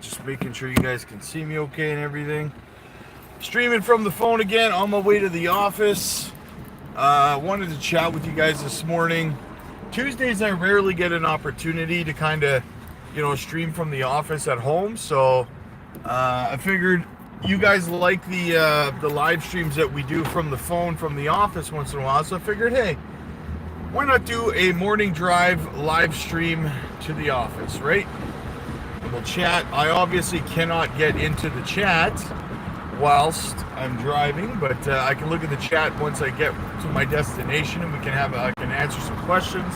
Just making sure you guys can see me okay and everything. Streaming from the phone again on my way to the office. Wanted to chat with you guys this morning. Tuesdays I rarely get an opportunity to kind of, stream from the office at home. So I figured you guys like the live streams that we do from the phone from the office once in a while. So I figured, hey, why not do a morning drive live stream to the office, right? And we'll chat. I obviously cannot get into the chat whilst I'm driving, but I can look at the chat once I get to my destination, and I can answer some questions.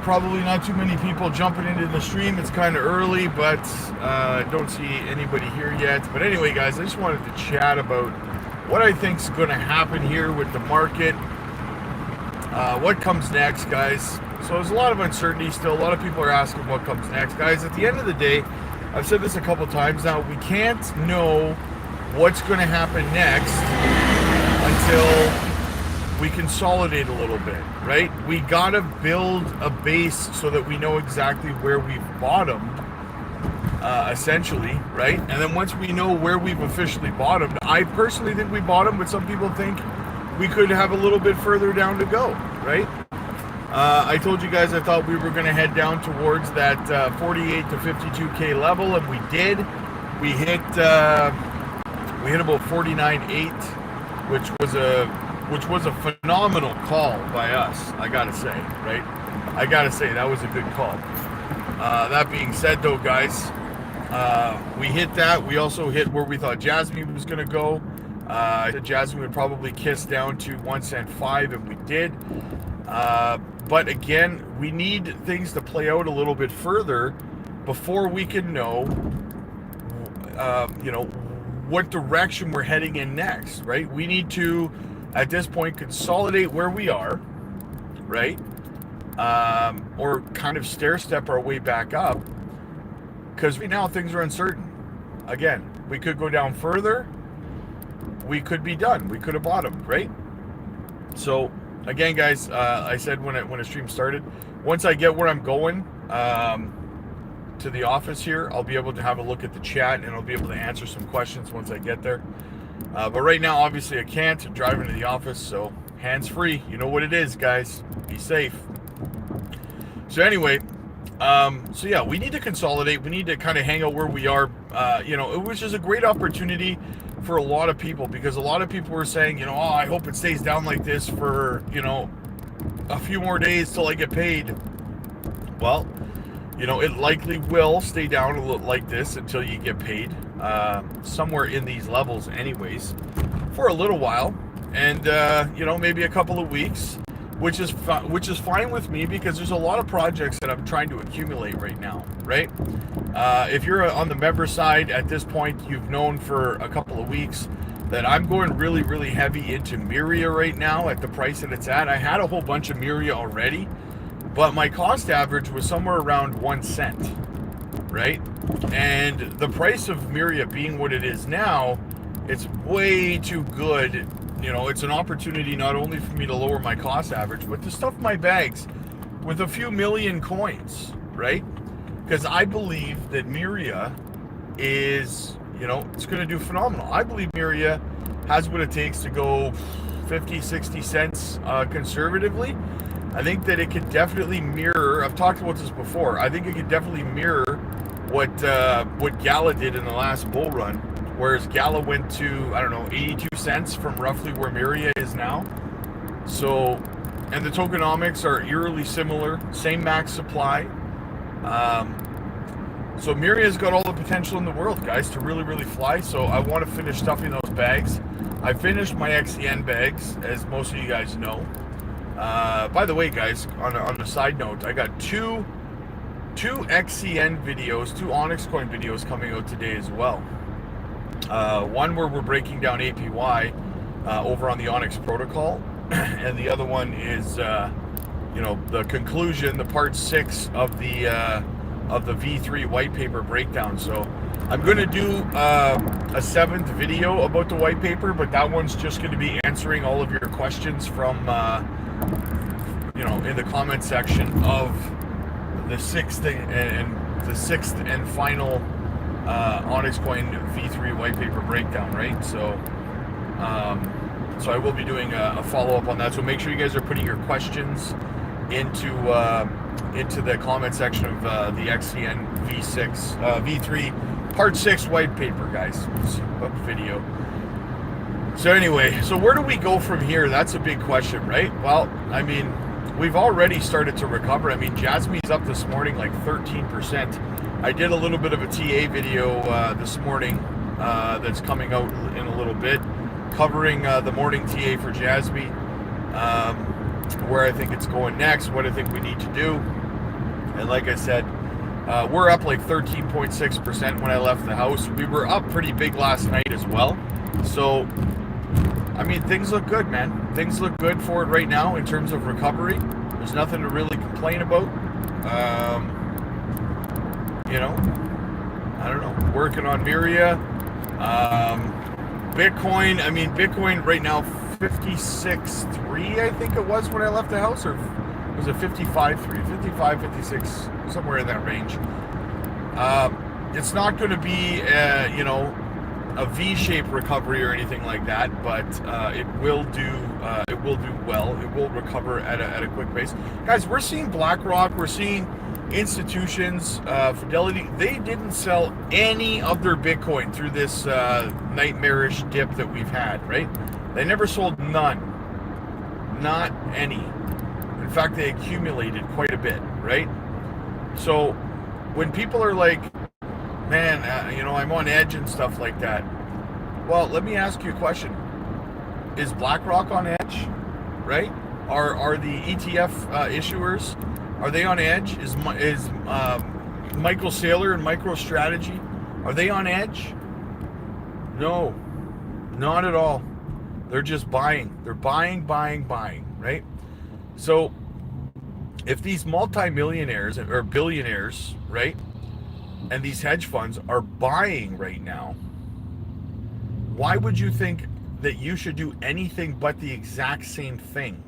Probably not too many people jumping into the stream. It's kind of early, but I don't see anybody here yet. But anyway, guys, I just wanted to chat about what I think is going to happen here with the market. What comes next, guys? So there's a lot of uncertainty still. A lot of people are asking what comes next. Guys, at the end of the day, I've said this a couple times now, we can't know what's going to happen next until we consolidate a little bit, right? We got to build a base so that we know exactly where we've bottomed, essentially, right? And then once we know where we've officially bottomed, I personally think we bottomed, but some people think we could have a little bit further down to go, right? I told you guys I thought we were going to head down towards that 48 to 52K level, and we did. We hit about 49.8, which was a phenomenal call by us. I gotta say, right? I gotta say that was a good call. That being said, though, guys, we hit that. We also hit where we thought Jasmine was going to go. I said Jasmine would probably kiss down to 1 cent 5, and we did. But again, we need things to play out a little bit further before we can know, what direction we're heading in next, right? We need to, at this point, consolidate where we are, right? Or kind of stair-step our way back up, because right now things are uncertain. Again, we could go down further. We could be done. We could have bottomed, right? So again, guys, I said when a stream started, once I get where I'm going to the office here, I'll be able to have a look at the chat, and I'll be able to answer some questions once I get there. But right now, obviously, I can't. I'm driving to the office, so hands-free. You know what it is, guys. Be safe. So anyway, we need to consolidate. We need to kind of hang out where we are. It was just a great opportunity for a lot of people, because a lot of people were saying, I hope it stays down like this for, a few more days till I get paid. Well, it likely will stay down a little like this until you get paid, somewhere in these levels anyways, for a little while, and maybe a couple of weeks, which is fine with me, because there's a lot of projects that I'm trying to accumulate right now, right? If you're on the member side at this point, you've known for a couple of weeks that I'm going really, really heavy into Myria right now at the price that it's at. I had a whole bunch of Myria already, but my cost average was somewhere around 1 cent, right? And the price of Myria being what it is now, it's way too good. It's an opportunity not only for me to lower my cost average, but to stuff my bags with a few million coins, right? Because I believe that Myria is, it's going to do phenomenal. I believe Myria has what it takes to go 50, 60 cents conservatively. I think that it could definitely mirror, I've talked about this before, I think it could definitely mirror what Gala did in the last bull run, whereas Gala went to, 82 cents from roughly where Myria is now. So, and the tokenomics are eerily similar, same max supply. So Myria's got all the potential in the world, guys, to really, really fly. So I want to finish stuffing those bags. I finished my XCN bags, as most of you guys know. By the way, guys, on a side note, I got two XCN videos, 2 Onyx coin videos coming out today as well. One where we're breaking down APY over on the Onyx protocol, and the other one is the conclusion, the part 6 of the V3 white paper breakdown. So I'm going to do a 7th video about the white paper, but that one's just going to be answering all of your questions from in the comment section of the sixth and final ALTCOIN V3 white paper breakdown, right? So I will be doing a follow-up on that. So make sure you guys are putting your questions into the comment section of the XCN V3 Part 6 white paper, guys. Video. So anyway, so where do we go from here? That's a big question, right? Well, I mean, we've already started to recover. I mean, Jasmine's up this morning like 13%. I did a little bit of a TA video this morning that's coming out in a little bit, covering the morning TA for Jasmine, where I think it's going next, what I think we need to do. And like I said, we're up like 13.6% when I left the house. We were up pretty big last night as well. So, I mean, things look good, man. Things look good for it right now in terms of recovery. There's nothing to really complain about. You know, I don't know. Working on Myria. Bitcoin, I mean, Bitcoin right now, 56.3, I think it was when I left the house, or was it 55.3, 55, 56, somewhere in that range. It's not going to be, you know, a V-shaped recovery or anything like that, but it will do well. It will recover at a quick pace. Guys, we're seeing Blackrock, we're seeing institutions, Fidelity. They didn't sell any of their Bitcoin through this nightmarish dip that we've had, right? They never sold none, not any. In fact, they accumulated quite a bit, right? So when people are like, man, you know, I'm on edge and stuff like that. Well, let me ask you a question. Is BlackRock on edge, right? Are the ETF issuers, are they on edge? Is Michael Saylor and MicroStrategy, are they on edge? No, not at all. They're just buying. They're buying, right? So if these multimillionaires or billionaires, right, and these hedge funds are buying right now, why would you think that you should do anything but the exact same thing,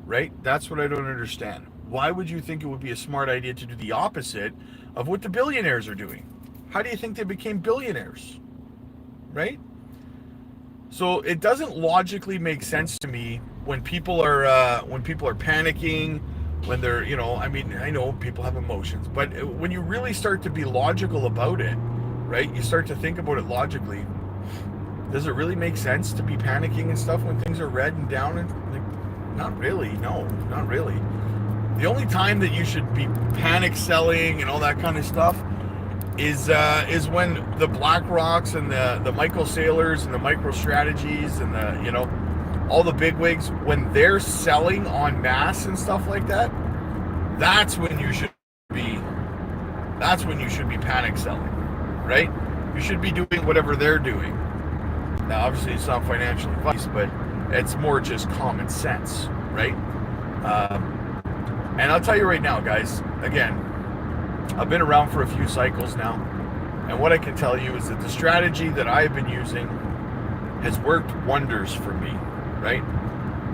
right? That's what I don't understand. Why would you think it would be a smart idea to do the opposite of what the billionaires are doing? How do you think they became billionaires, right? So it doesn't logically make sense to me when people are panicking, when they're, you know, I mean, I know people have emotions, but when you really start to be logical about it, right? You start to think about it logically. Does it really make sense to be panicking and stuff when things are red and down? And like, not really. No, not really. The only time that you should be panic selling and all that kind of stuff is when the Blackrocks and the Michael Saylors and the MicroStrategies and the, you know, all the bigwigs, when they're selling en masse and stuff like that, that's when you should be panic selling, right? You should be doing whatever they're doing. Now, obviously, it's not financial advice, but it's more just common sense, right? And I'll tell you right now, guys, again, I've been around for a few cycles now, and what I can tell you is that the strategy that I've been using has worked wonders for me, right?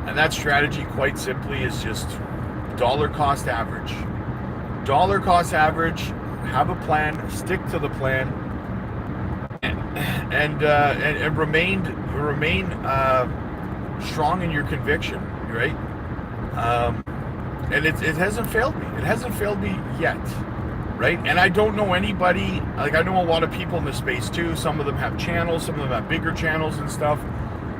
And that strategy, quite simply, is just dollar cost average. Dollar cost average, have a plan, stick to the plan, and remain strong in your conviction, right? And it hasn't failed me. It hasn't failed me yet, right? And I don't know anybody, like, I know a lot of people in this space too. Some of them have channels, some of them have bigger channels and stuff.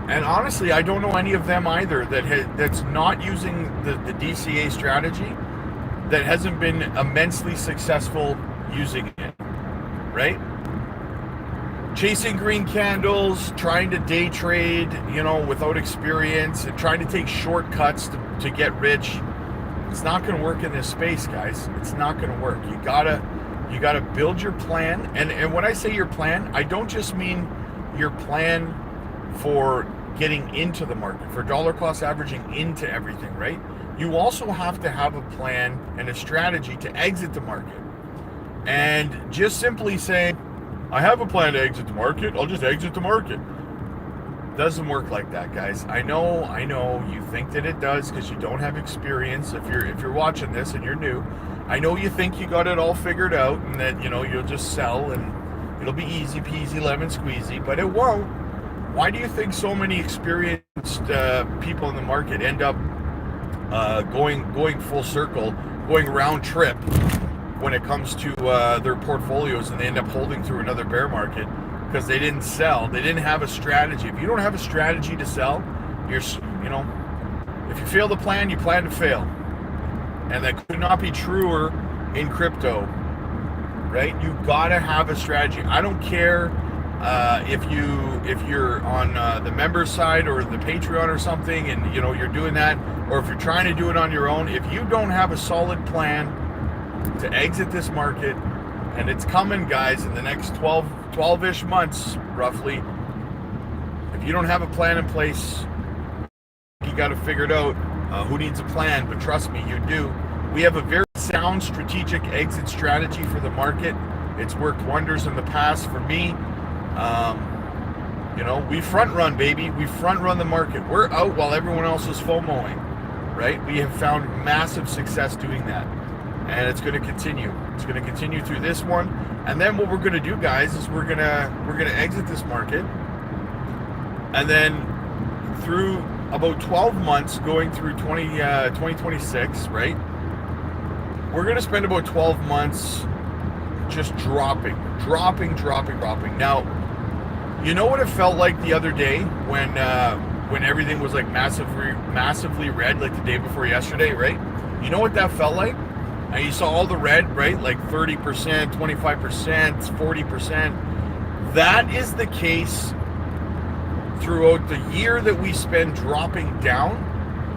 And honestly, I don't know any of them either that's not using the DCA strategy that hasn't been immensely successful using it, right? Chasing green candles, trying to day trade, you know, without experience, and trying to take shortcuts to get rich. It's not going to work in this space, guys. It's not going to work. You gotta build your plan. And when I say your plan, I don't just mean your plan for getting into the market, for dollar cost averaging into everything, right? You also have to have a plan and a strategy to exit the market. And just simply saying, I have a plan to exit the market, I'll just exit the market. Doesn't work like that, guys. I know you think that it does because you don't have experience. If you're watching this and you're new, I know you think you got it all figured out and that, you'll just sell and it'll be easy peasy lemon squeezy, but it won't. Why do you think so many experienced people in the market end up going full circle, going round trip when it comes to their portfolios, and they end up holding through another bear market because they didn't sell? They didn't have a strategy. If you don't have a strategy to sell, if you fail to plan, you plan to fail. And that could not be truer in crypto, right? You gotta have a strategy. I don't care if you're on the member side or the Patreon or something, and you're doing that, or if you're trying to do it on your own. If you don't have a solid plan to exit this market, and it's coming, guys, in the next 12-ish months, roughly. If you don't have a plan in place, you got to figure it out. Who needs a plan? But trust me, you do. We have a very sound strategic exit strategy for the market. It's worked wonders in the past for me. We front run, baby. We front run the market. We're out while everyone else is FOMOing, right? We have found massive success doing that. And it's going to continue. It's going to continue through this one. And then what we're going to do, guys, is we're going to exit this market. And then through about 12 months going through 2026, right? We're going to spend about 12 months just dropping. Now, you know what it felt like the other day when everything was like massively red, like the day before yesterday, right? You know what that felt like? And you saw all the red, right? Like 30%, 25%, 40%. That is the case throughout the year that we spend dropping down.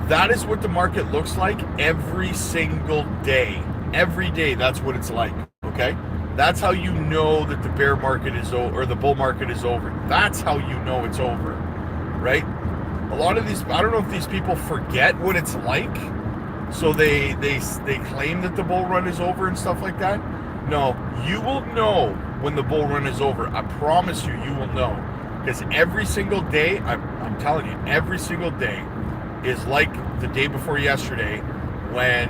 That is what the market looks like every single day. Every day, that's what it's like, okay? That's how you know that the bear market is over, or the bull market is over. That's how you know it's over, right? A lot of these, I don't know if these people forget what it's like, so they claim that the bull run is over and stuff like that. No, you will know when the bull run is over. I promise you, you will know. Because every single day, I'm telling you, every single day is like the day before yesterday when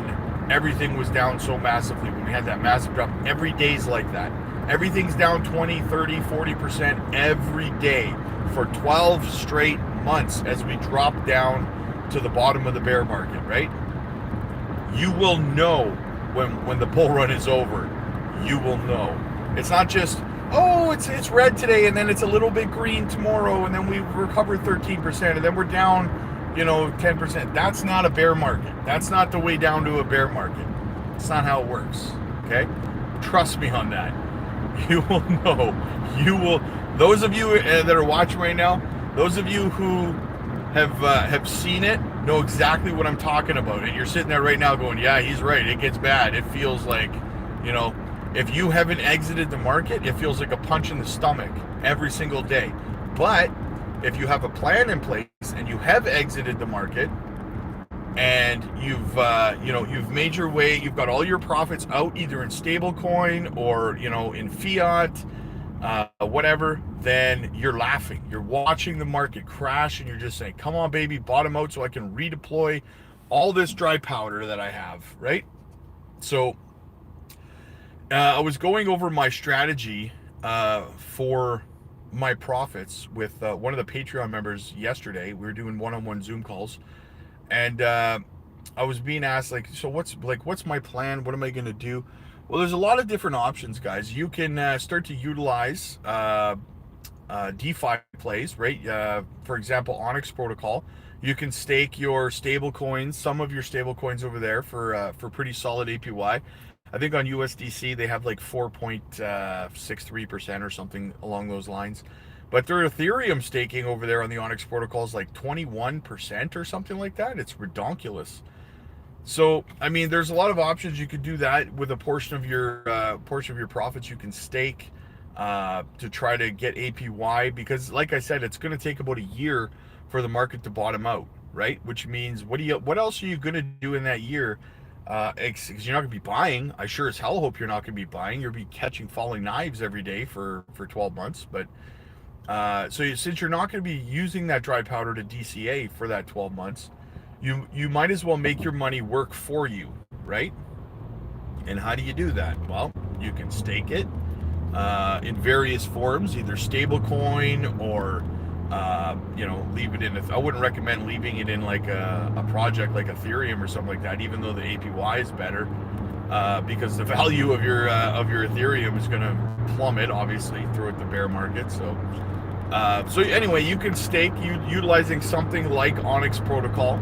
everything was down so massively, when we had that massive drop. Every day's like that. Everything's down 20, 30, 40% every day for 12 straight months as we drop down to the bottom of the bear market, right? You will know when the bull run is over. You will know. It's not just, oh, it's red today, and then it's a little bit green tomorrow, and then we recover 13%, and then we're down, 10%. That's not a bear market. That's not the way down to a bear market. It's not how it works, okay? Trust me on that. You will know. You will. Those of you that are watching right now, those of you who have seen it, know exactly what I'm talking about. And you're sitting there right now going, yeah, he's right. It gets bad. It feels like, if you haven't exited the market, it feels like a punch in the stomach every single day. But if you have a plan in place and you have exited the market and you've made your way, you've got all your profits out either in stablecoin or, in fiat, whatever, then you're laughing. You're watching the market crash and you're just saying, come on, baby, bottom out so I can redeploy all this dry powder that I have, right? So I was going over my strategy for my profits with one of the Patreon members yesterday. We were doing one-on-one Zoom calls, and I was being asked, like, so what's my plan? What am I going to do? Well, there's a lot of different options, guys. You can start to utilize DeFi plays, right? For example, Onyx Protocol. You can stake your stable coins, some of your stable coins over there for pretty solid APY. I think on USDC they have like 4.63% or something along those lines. But their Ethereum staking over there on the Onyx Protocol is like 21% or something like that. It's redonkulous. So, I mean, there's a lot of options. You could do that with a portion of your profits. You can stake to try to get APY, because, like I said, it's going to take about a year for the market to bottom out, right? Which means, what else are you going to do in that year? Because you're not going to be buying. I sure as hell hope you're not going to be buying. You'll be catching falling knives every day for 12 months. But since you're not going to be using that dry powder to DCA for that 12 months, you might as well make your money work for you, right? And how do you do that? Well, you can stake it in various forms, either stablecoin or leave it in. I wouldn't recommend leaving it in like a project like Ethereum or something like that, even though the APY is better, because the value of your Ethereum is going to plummet, obviously, throughout the bear market. So anyway, you can stake utilizing something like Onyx Protocol.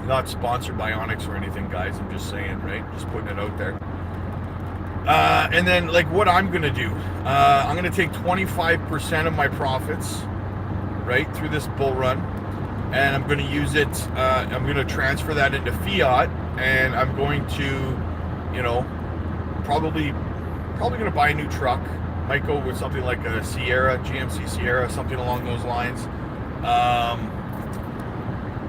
Not sponsored by Onyx or anything, guys. I'm just saying, right? Just putting it out there. And then, like, what I'm going to do, I'm going to take 25% of my profits, right, through this bull run, and I'm going to use it, I'm going to transfer that into fiat, and I'm going to, probably going to buy a new truck. Might go with something like a Sierra, GMC Sierra, something along those lines.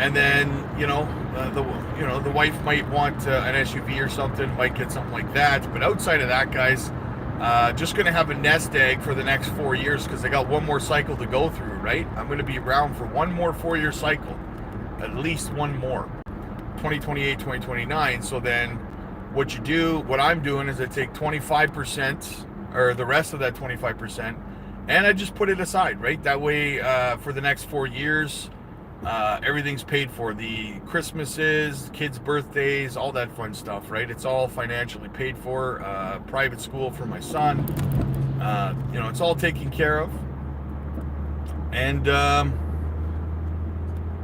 And then, the wife might want an SUV or something, might get something like that. But outside of that, guys, just going to have a nest egg for the next 4 years, because I got one more cycle to go through, right? I'm going to be around for one more 4-year cycle, at least one more, 2028, 2029. So then what I'm doing is I take 25%, or the rest of that 25%, and I just put it aside, right? That way, for the next 4 years, everything's paid for. The Christmases, kids' birthdays, all that fun stuff, right? It's all financially paid for. Private school for my son. It's all taken care of. And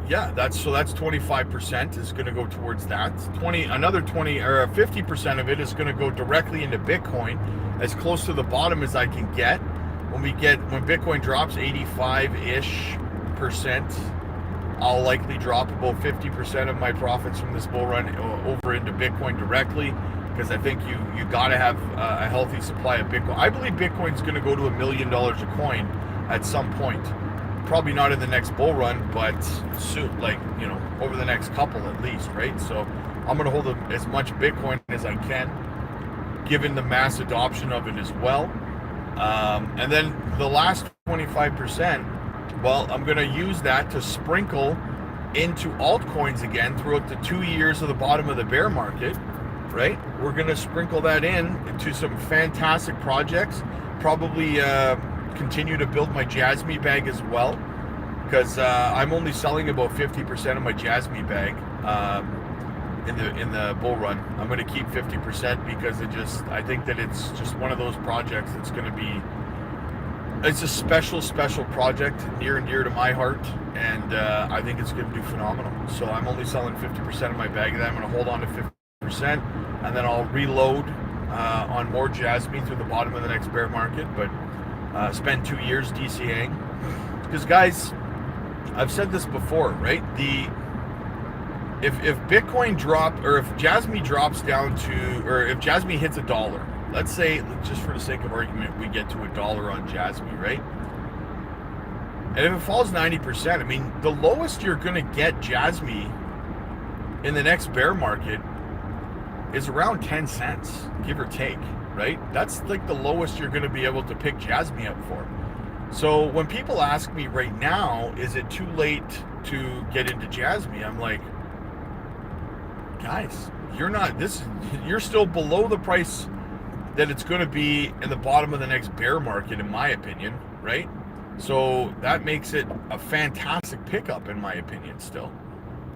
that's 25% is going to go towards that. Another 20 or 50% of it is going to go directly into Bitcoin, as close to the bottom as I can get. When Bitcoin drops 85-ish%, I'll likely drop about 50% of my profits from this bull run over into Bitcoin directly, because I think you got to have a healthy supply of Bitcoin. I believe Bitcoin's going to go to $1 million a coin at some point. Probably not in the next bull run, but soon, over the next couple at least, right? So I'm going to hold as much Bitcoin as I can, given the mass adoption of it as well. And then the last 25%, well, I'm going to use that to sprinkle into altcoins again throughout the 2 years of the bottom of the bear market, right? We're going to sprinkle that into some fantastic projects. Probably continue to build my Jasmy bag as well, because I'm only selling about 50% of my Jasmy bag in the bull run. I'm going to keep 50% because I think that it's just one of those projects that's going to be. It's a special project, near and dear to my heart, and I think it's going to do phenomenal. So I'm only selling 50% of my bag of that. I'm going to hold on to 50%, and then I'll reload on more Jasmy through the bottom of the next bear market, but spend 2 years DCAing. Because, guys, I've said this before, right? If Bitcoin if Jasmy drops down to, or if Jasmy hits $1, let's say, just for the sake of argument, we get to $1 on Jasmy, right? And if it falls 90%, I mean, the lowest you're going to get Jasmy in the next bear market is around 10 cents, give or take, right? That's like the lowest you're going to be able to pick Jasmy up for. So when people ask me right now, is it too late to get into Jasmy? I'm like, guys, you're still below the price that it's going to be in the bottom of the next bear market, in my opinion, right? So that makes it a fantastic pickup, in my opinion, still,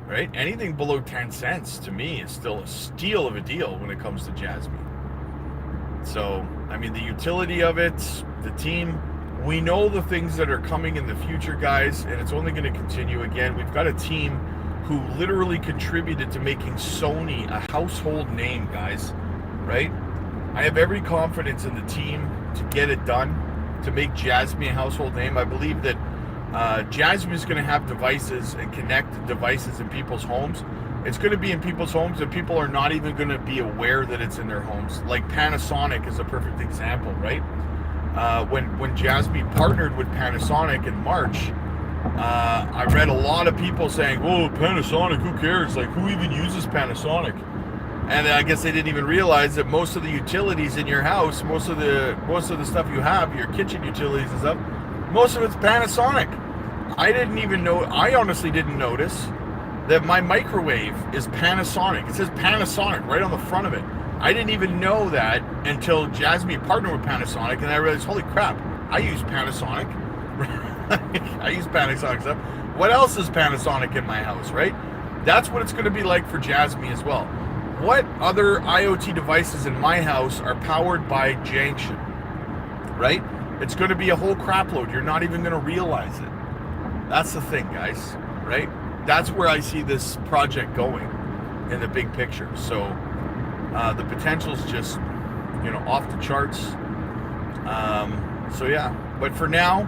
right? Anything below 10 cents to me is still a steal of a deal when it comes to Jasmy. So, I mean, the utility of it, the team, we know the things that are coming in the future, guys, and it's only going to continue. Again, we've got a team who literally contributed to making Sony a household name, guys, right? I have every confidence in the team to get it done, to make Jasmy a household name. I believe that Jasmy is going to have devices and connect devices in people's homes. It's going to be in people's homes, and people are not even going to be aware that it's in their homes. Like Panasonic is a perfect example, right? When Jasmy partnered with Panasonic in March, I read a lot of people saying, "Oh, Panasonic, who cares? Like, who even uses Panasonic?" And I guess they didn't even realize that most of the utilities in your house, most of the stuff you have, your kitchen utilities and stuff, most of it's Panasonic. I honestly didn't notice that my microwave is Panasonic. It says Panasonic right on the front of it. I didn't even know that until Jasmine partnered with Panasonic, and I realized, holy crap, I use Panasonic. I use Panasonic stuff. What else is Panasonic in my house, right? That's what it's going to be like for Jasmine as well. What other IoT devices in my house are powered by Junction, right? It's going to be a whole crap load. You're not even going to realize it. That's the thing, guys, right? That's where I see this project going in the big picture. So the potential's just, off the charts. So yeah, but for now,